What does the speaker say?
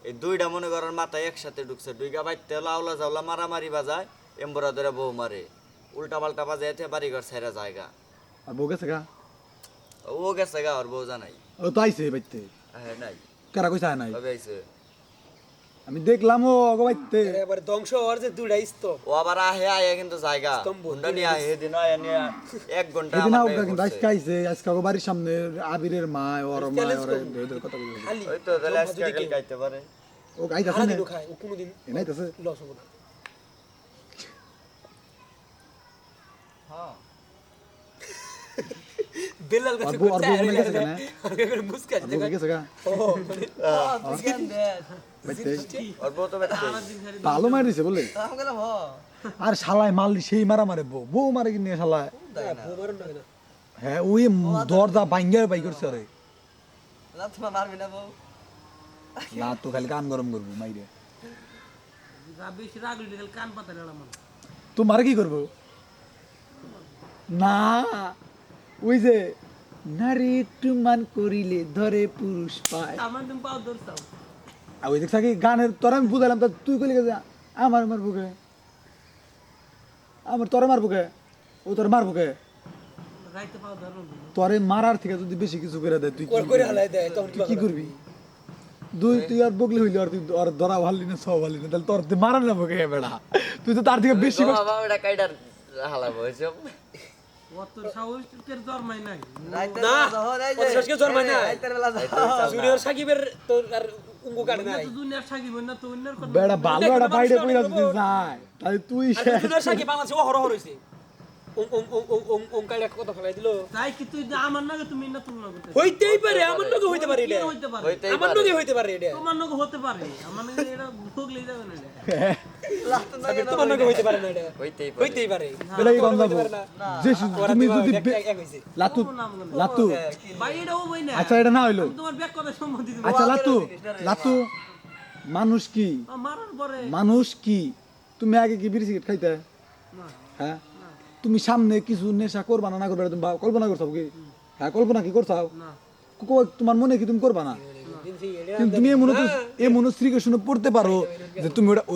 এই দুইটা মনে করার মাথায় একসাথে ঢুকছে দুইগা বাইতে লাউলা জাউলা মারামারি বাজায় এমবরা ধরে বউ মারে উল্টা পাল্টা বাজায় এতে বাড়িঘর ছাইরা জায়গা আর বউ গেছে গা ও গেছে গা ওর বউ জানাই ও তো আইছে বাইতে হ্যাঁ নাই কারা কইছে আয় নাই তবে আইছে আমি দেখলাম ও অগো বাইতে এবার ধ্বংস হওয়ার যে দুইটা স্তূপ ও আবার আহে কিন্তু জায়গা হুন্ডা নিয়ে আহে এদিন আয় নিয়ে 1 ঘন্টা এদিন আমার আউকা ব্যয় কিন্তু করছে। আজকে আইছে আজকে অগো বাড়ির সামনে আবিরের মা ওর মা ওর ওদের কথা বলে খালি ওই তো তাহলে আজকে কাল গাইতে পারে ও আইতাছে না সারাদিনও খায় ও কোনোদিন এনাইতাছে লস হবো না হ্যাঁ বেলাল কাছে আর বউ মনে গেছে না মুস্কান আর বউ গেছে গা ও বাইতে ওর বউ তো বেটা ভালো মার দিছে বলে আর শালায় মারলি সেই মারা মারে বউ মারে কি নিয়ে শালায় বোমার না না হ্যাঁ ওই দরজা ভাঙ্গা বাই করছে রে মারবি না বউ না তো খালি কান গরম করবো মাইরে বেশি রাগ হইলে খালি কান পাতা নেড়া মনে তো মারে কি করবো না ওই যে নারী একটু মান করিলে ধরে পুরুষ পায় আমার তুমি পাও ধরতাম আর ওই দেখছা কি গানের তোর আমি বুঝাইলাম তা তুই কইলি গেছে আমার মারবো কে আমার তোরে মারবো কে ও তোর মারবো কে রাইতে পাও ধরো তোরে মারার থেকে যদি বেশি কিছু করে দেয় তুই কি করে করবি? হালাই দেয় তখন তুই কি করবি তুই আর বগলি হইলি আর তুই আর ধরা ভালি না সব ভালি না তাহলে তোর তুই মারার না বকে বেড়া তুই তো তার থেকে বেশি কষ্ট বাবা ওটা কাইডার হালাবো এসব অত সাহস তোর জন্মাই নাই না অতশকে জন্মায় না জুনিয়র সাকিবের তো আর উঙ্গু কাটে নাই তো দুনিয়ার সাকিব না তো অন্যের কথা বেড়া ভালো একটা বাইরে কইরা যদি যায় তাহলে তুই আর শেষ জুনিয়র সাকিব বাংলাদেশে ও হরহর হইছে ওং কাইডা কত ফেলাই দিল তাই কি তুই আমার নাকি তুমি না তুলনা করতে হইতেই পারে আমার লগে হইতে পারে এটা হইতে পারে হইতেই আমার পারে লগে হইতে পারে এটা তোমার নাকি হতে পারে আমার নাকি এটা ভুগলেই যাবে না সাকিব তোমার লগে হইতে পারে না এটা হইতেই পারে হইতেই পারে বেলা কি গন্ধ যে তুমি যদি এক হইছে লাতু লাতু ভাই এটা ও বই না আচ্ছা এটা না হইলো তোমার ব্যাক কথা সম্মতি দিব আচ্ছা লাতু লাতু মানুষ কি মারার পরে মানুষ কি তুমি আগে কি বিড়ি সিগারেট খাইতে না হ্যাঁ তুমি সামনে কিছু নেশা করবা না করবে তুমি কল্পনা করছো কি হ্যাঁ কল্পনা কি করছো না তোমার মনে কি তুমি করবা না কিন্তু তুমি এমন শ্রীকৃষ্ণ পড়তে পারো যে তুমি ওটা